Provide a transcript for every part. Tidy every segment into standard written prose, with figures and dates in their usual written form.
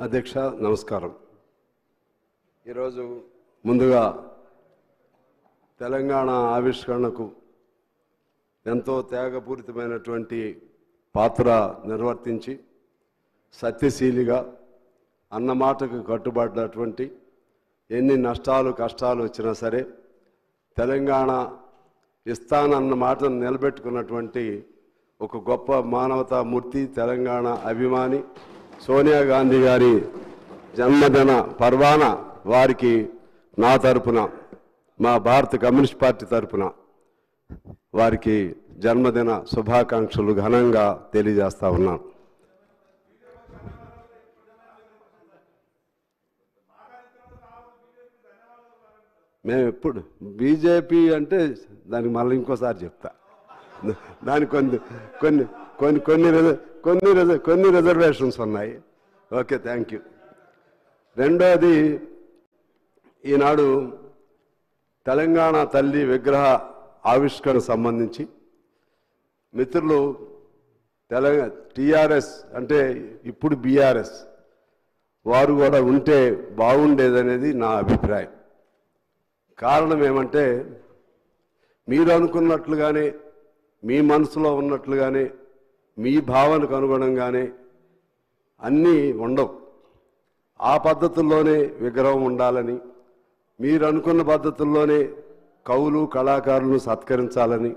అధ్యక్ష నమస్కారం. ఈరోజు ముందుగా తెలంగాణ ఆవిష్కరణకు ఎంతో త్యాగపూరితమైనటువంటి పాత్ర నిర్వర్తించి సత్యశీలిగా అన్నమాటకు కట్టుబడినటువంటి ఎన్ని నష్టాలు కష్టాలు వచ్చినా సరే తెలంగాణ ఇస్తానన్న మాటను నిలబెట్టుకున్నటువంటి ఒక గొప్ప మానవతామూర్తి, తెలంగాణ అభిమాని సోనియా గాంధీ గారి జన్మదిన పర్వాన వారికి నా తరపున, మా భారత కమ్యూనిస్ట్ పార్టీ తరపున వారికి జన్మదిన శుభాకాంక్షలు ఘనంగా తెలియజేస్తా ఉన్నాను. మేము ఎప్పుడు బీజేపీ అంటే దానికి మళ్ళీ ఇంకోసారి చెప్తా, దానికి కొన్ని రిజర్వేషన్స్ ఉన్నాయి. Okay, thank you. రెండోది, ఈనాడు తెలంగాణ తల్లి విగ్రహ ఆవిష్కరణ సంబంధించి మిత్రులు టీఆర్ఎస్ అంటే ఇప్పుడు బీఆర్ఎస్ వారు కూడా ఉంటే బాగుండేదనేది నా అభిప్రాయం. కారణం ఏమంటే, మీరు అనుకున్నట్లుగానే, మీ మనసులో ఉన్నట్లుగానే, మీ భావనకు అనుగుణంగానే అన్నీ ఉండవు. ఆ పద్ధతుల్లోనే విగ్రహం ఉండాలని, మీరు అనుకున్న పద్ధతుల్లోనే కవులు కళాకారులను సత్కరించాలని,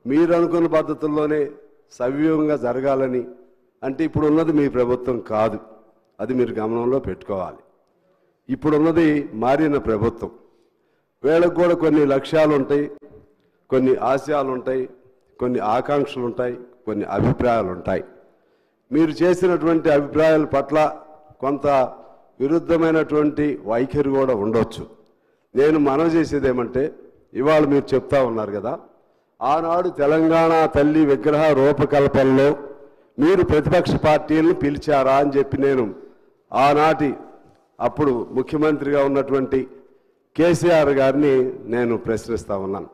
మీరు అనుకున్న పద్ధతుల్లోనే సవ్యంగా జరగాలని అంటే ఇప్పుడు ఉన్నది మీ ప్రభుత్వం కాదు. అది మీరు గమనంలో పెట్టుకోవాలి. ఇప్పుడున్నది మారిన ప్రభుత్వం. వీళ్ళకు కూడా కొన్ని లక్ష్యాలు ఉంటాయి, కొన్ని ఆశయాలు ఉంటాయి, కొన్ని ఆకాంక్షలు ఉంటాయి, కొన్ని అభిప్రాయాలు ఉంటాయి. మీరు చేసినటువంటి అభిప్రాయాల పట్ల కొంత విరుద్ధమైనటువంటి వైఖరి కూడా ఉండొచ్చు. నేను మనవి చేసేది ఏమంటే, ఇవాళ మీరు చెప్తా ఉన్నారు కదా, ఆనాడు తెలంగాణ తల్లి విగ్రహ రూపకల్పనలో మీరు ప్రతిపక్ష పార్టీలను పిలిచారా అని చెప్పి నేను ఆనాటి అప్పుడు ముఖ్యమంత్రిగా ఉన్నటువంటి కేసీఆర్ గారిని నేను ప్రశ్నిస్తూ ఉన్నాను.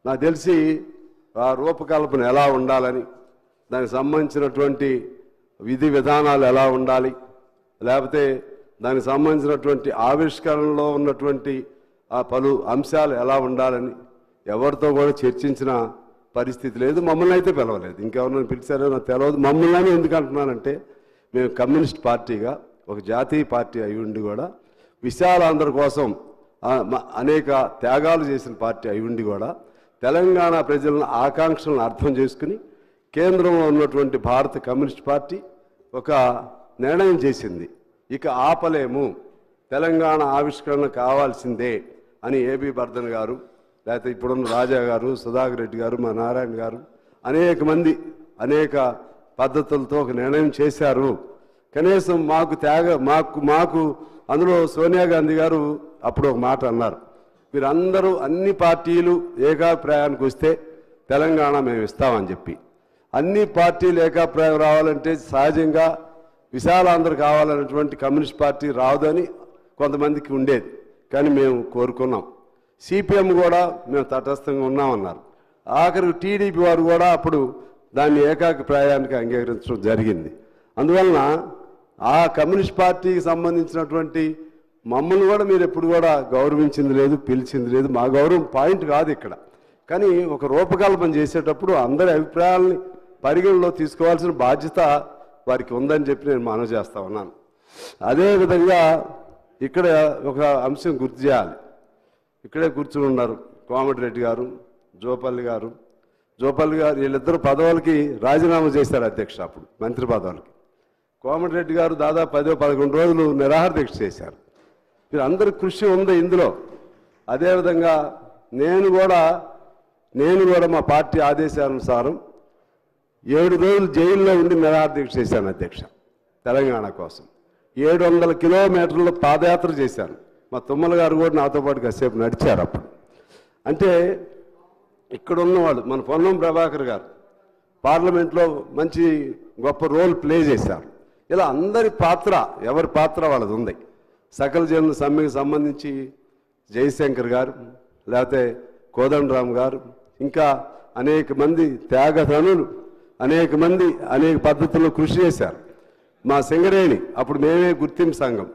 నాకు తెలిసి ఆ రూపకల్పన ఎలా ఉండాలని, దానికి సంబంధించినటువంటి విధి విధానాలు ఎలా ఉండాలి, లేకపోతే దానికి సంబంధించినటువంటి ఆవిష్కరణలో ఉన్నటువంటి ఆ పలు అంశాలు ఎలా ఉండాలని ఎవరితో కూడా చర్చించిన పరిస్థితి లేదు. మమ్మల్ని అయితే పిలవలేదు. ఇంకెవరిని పిలిచారో నాకు తెలియదు. మమ్మల్ని ఎందుకు అంటున్నానంటే, మేము కమ్యూనిస్ట్ పార్టీగా ఒక జాతీయ పార్టీ అయి ఉండి కూడా విశాలాంధ్ర కోసం అనేక త్యాగాలు చేసిన పార్టీ అయి ఉండి కూడా తెలంగాణ ప్రజలను ఆకాంక్షలను అర్థం చేసుకుని కేంద్రంలో ఉన్నటువంటి భారత కమ్యూనిస్ట్ పార్టీ ఒక నిర్ణయం చేసింది. ఇక ఆపలేము, తెలంగాణ ఆవిష్కరణ కావాల్సిందే అని ఏబీ బర్ధన్ గారు, లేకపోతే ఇప్పుడున్న రాజా గారు, సుధాకర్ రెడ్డి గారు, మా నారాయణ గారు అనేక మంది అనేక పద్ధతులతో ఒక నిర్ణయం చేశారు. కనీసం మాకు అందులో సోనియా గాంధీ గారు అప్పుడు ఒక మాట అన్నారు, మీరందరూ అన్ని పార్టీలు ఏకాభిప్రాయానికి వస్తే తెలంగాణ మేము ఇస్తామని చెప్పి. అన్ని పార్టీలు ఏకాభిప్రాయం రావాలంటే సహజంగా విశాలాంధ్ర కావాలన్నటువంటి కమ్యూనిస్ట్ పార్టీ రావదని కొంతమందికి ఉండేది. కానీ మేము కోరుకున్నాం. సిపిఎం కూడా మేము తటస్థంగా ఉన్నామన్నారు. ఆఖరికి టీడీపీ వారు కూడా అప్పుడు దాన్ని ఏకాభిప్రాయానికి అంగీకరించడం జరిగింది. అందువలన ఆ కమ్యూనిస్ట్ పార్టీకి సంబంధించినటువంటి మమ్మల్ని కూడా మీరు ఎప్పుడు కూడా గౌరవించింది లేదు, పిలిచింది లేదు. మా గౌరవం పాయింట్ కాదు ఇక్కడ. కానీ ఒక రూపకల్పన చేసేటప్పుడు అందరి అభిప్రాయాలని పరిగణలో తీసుకోవాల్సిన బాధ్యత వారికి ఉందని చెప్పి నేను మనవి చేస్తా ఉన్నాను. అదేవిధంగా ఇక్కడ ఒక అంశం గుర్తు చేయాలి. ఇక్కడే కూర్చుని ఉన్నారు కోమటిరెడ్డి గారు, జోపల్లి గారు వీళ్ళిద్దరు పదవులకి రాజీనామా చేశారు అధ్యక్ష. అప్పుడు మంత్రి పదవులకి కోమటిరెడ్డి గారు దాదాపు 10-11 రోజులు నిరాహార దీక్ష చేశారు. మీరు అందరి కృషి ఉంది ఇందులో. అదేవిధంగా నేను కూడా మా పార్టీ ఆదేశానుసారం 7 రోజులు జైల్లో ఉండి నిరాహార దీక్ష చేశాను అధ్యక్ష. తెలంగాణ కోసం 700 కిలోమీటర్లు పాదయాత్ర చేశాను. మా తుమ్మల గారు కూడా నాతో పాటు కాసేపు నడిచారు. అప్పుడు అంటే ఇక్కడ ఉన్నవాళ్ళు, మన పొన్నం ప్రభాకర్ గారు పార్లమెంట్లో మంచి గొప్ప రోల్ ప్లే చేశారు. ఇలా అందరి పాత్ర, ఎవరి పాత్ర వాళ్ళది ఉంది. సకల జనుల సమ్మెకి సంబంధించి జయశంకర్ గారు, లేకపోతే కోదండరామ్ గారు, ఇంకా అనేక మంది త్యాగధనులు అనేక మంది అనేక పద్ధతుల్లో కృషి చేశారు. మా సింగరేణి అప్పుడు మేమే గుర్తింపు సంఘం,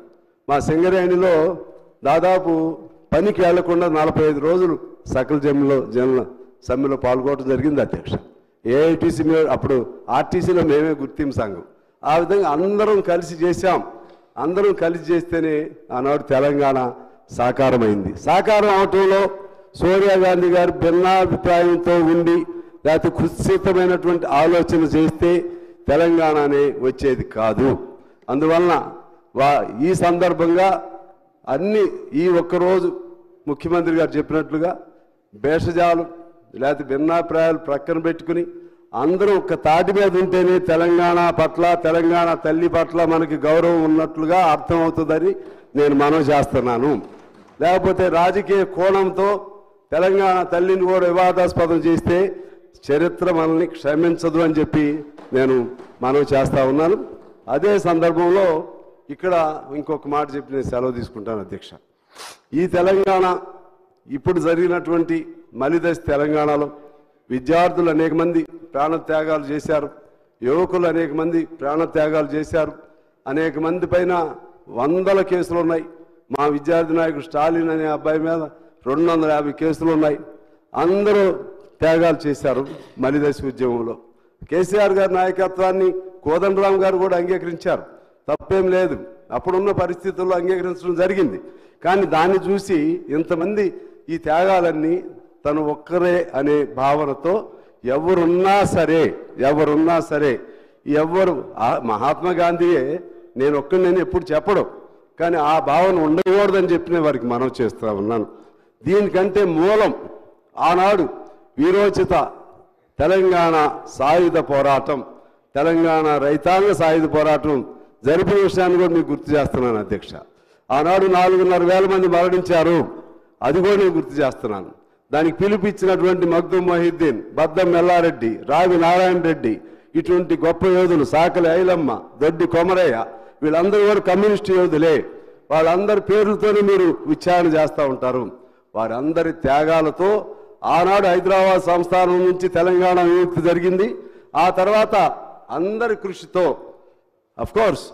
మా సింగరేణిలో దాదాపు పనికి వెళ్లకుండా 45 రోజులు సకల జనుల సమ్మెలో పాల్గొనడం జరిగింది అధ్యక్ష. ఏఐటీసీ అప్పుడు ఆర్టీసీలో మేమే గుర్తింపు సంఘం. ఆ విధంగా అందరం కలిసి చేశాం. అందరం కలిసి చేస్తేనే ఆనాడు తెలంగాణ సాకారమైంది. సాకారం అవటంలో సోనియా గాంధీ గారు భిన్నాభిప్రాయంతో ఉండి లేకపోతే కుత్సితమైనటువంటి ఆలోచన చేస్తే తెలంగాణనే వచ్చేది కాదు. అందువలన ఈ సందర్భంగా అన్ని ఈ ఒక్కరోజు ముఖ్యమంత్రి గారు చెప్పినట్లుగా భేషజాలు లేకపోతే భిన్నాభిప్రాయాలు ప్రక్కన పెట్టుకుని అందరూ ఒక తాటి మీద ఉంటేనే తెలంగాణ పట్ల, తెలంగాణ తల్లి పట్ల మనకి గౌరవం ఉన్నట్లుగా అర్థమవుతుందని నేను మనవి చేస్తున్నాను. లేకపోతే రాజకీయ కోణంతో తెలంగాణ తల్లిని కూడా వివాదాస్పదం చేస్తే చరిత్ర మనల్ని క్షమించదు అని చెప్పి నేను మనవి చేస్తా ఉన్నాను. అదే సందర్భంలో ఇక్కడ ఇంకొక మాట చెప్పి నేను సెలవు తీసుకుంటాను అధ్యక్ష. ఈ తెలంగాణ ఇప్పుడు జరిగినటువంటి మలిదశ తెలంగాణలో విద్యార్థులు అనేక మంది ప్రాణత్యాగాలు చేశారు, యువకులు అనేక మంది ప్రాణత్యాగాలు చేశారు, అనేక మంది పైన 100 కేసులు ఉన్నాయి. మా విద్యార్థి నాయకుడు స్టాలిన్ అనే అబ్బాయి మీద 250 కేసులు ఉన్నాయి. అందరూ త్యాగాలు చేశారు మలిదశ ఉద్యమంలో. కేసీఆర్ గారి నాయకత్వాన్ని కోదండరాం గారు కూడా అంగీకరించారు, తప్పేం లేదు, అప్పుడున్న పరిస్థితుల్లో అంగీకరించడం జరిగింది. కానీ దాన్ని చూసి ఇంతమంది ఈ త్యాగాలన్నీ తను ఒక్కరే అనే భావనతో ఎవరున్నా సరే ఎవరు మహాత్మా గాంధీయే నేను ఒక్కడిని ఎప్పుడు చెప్పడం, కానీ ఆ భావన ఉండకూడదని చెప్పిన వారికి మనం చేస్తూ ఉన్నాను. దీనికంటే మూలం ఆనాడు వీరోచిత తెలంగాణ సాయుధ పోరాటం, తెలంగాణ రైతాంగ సాయుధ పోరాటం జరిపిన విషయాన్ని కూడా మీకు గుర్తు చేస్తున్నాను అధ్యక్ష. ఆనాడు 4,500 మంది మరణించారు, అది కూడా నేను గుర్తు చేస్తున్నాను. దానికి పిలుపిచ్చినటువంటి మగ్దుం మొహిద్దీన్, బద్దం మెల్లారెడ్డి, రావి నారాయణ రెడ్డి, ఇటువంటి గొప్ప యోధులు, సాకలి ఐలమ్మ, దొడ్డి కొమరయ్య, వీళ్ళందరూ కూడా కమ్యూనిస్టు యోధులే. వాళ్ళందరి పేర్లతోనే మీరు విచారణ చేస్తూ ఉంటారు. వారందరి త్యాగాలతో ఆనాడు హైదరాబాద్ సంస్థానం నుంచి తెలంగాణ విముక్తి జరిగింది. ఆ తర్వాత అందరి కృషితో, అఫ్కోర్స్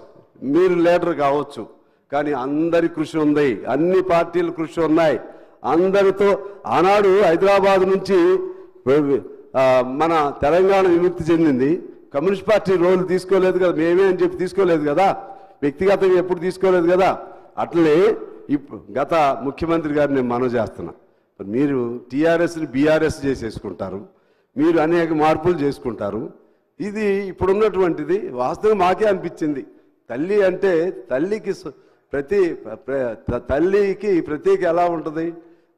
మీరు లీడర్ కావచ్చు, కానీ అందరి కృషి ఉంది, అన్ని పార్టీల కృషి ఉన్నాయి. అందరితో ఆనాడు హైదరాబాద్ నుంచి మన తెలంగాణ విముక్తి చెందింది. కమ్యూనిస్ట్ పార్టీ రోల్ తీసుకోలేదు కదా, మేమే అని చెప్పి తీసుకోలేదు కదా, వ్యక్తిగతంగా ఎప్పుడు తీసుకోలేదు కదా. అట్లనే గత ముఖ్యమంత్రి గారిని నేను మనవి చేస్తున్నా, మీరు టీఆర్ఎస్ని బీఆర్ఎస్ చేసేసుకుంటారు, మీరు అనేక మార్పులు చేసుకుంటారు. ఇది ఇప్పుడున్నటువంటిది వాస్తవం మాకే అనిపించింది. తల్లి అంటే తల్లికి తల్లికి ప్రతీక ఎలా ఉంటుంది?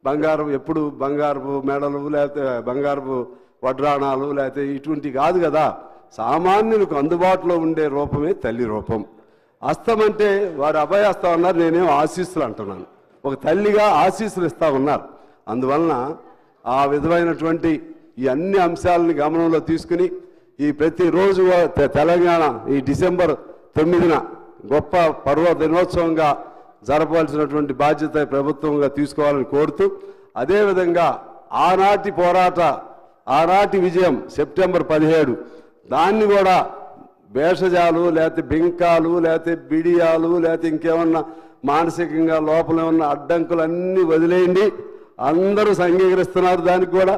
బంగారం, ఎప్పుడు బంగారపు మెడలు లేకపోతే బంగారపు వడ్రాణాలు లేకపోతే ఇటువంటి కాదు కదా. సామాన్యులకు అందుబాటులో ఉండే రూపమే తల్లి రూపం. అస్తం అంటే వారు అభయస్తా ఉన్నారు, నేనేం ఆశీస్సులు అంటున్నాను. ఒక తల్లిగా ఆశీస్సులు ఇస్తా ఉన్నారు. అందువలన ఆ విధమైనటువంటి ఈ అన్ని అంశాలని గమనంలో తీసుకుని ఈ ప్రతిరోజు తెలంగాణ ఈ డిసెంబర్ 9న గొప్ప పర్వ దినోత్సవంగా జరపాల్సినటువంటి బాధ్యత ప్రభుత్వంగా తీసుకోవాలని కోరుతూ, అదేవిధంగా ఆనాటి విజయం సెప్టెంబర్ 17 దాన్ని కూడా భేషజాలు లేకపోతే బింకాలు లేకపోతే బిడియాలు లేకపోతే ఇంకేమన్నా మానసికంగా లోపల ఉన్న అడ్డంకులు అన్నీ వదిలేయండి. అందరూ అంగీకరిస్తున్నారు దాన్ని కూడా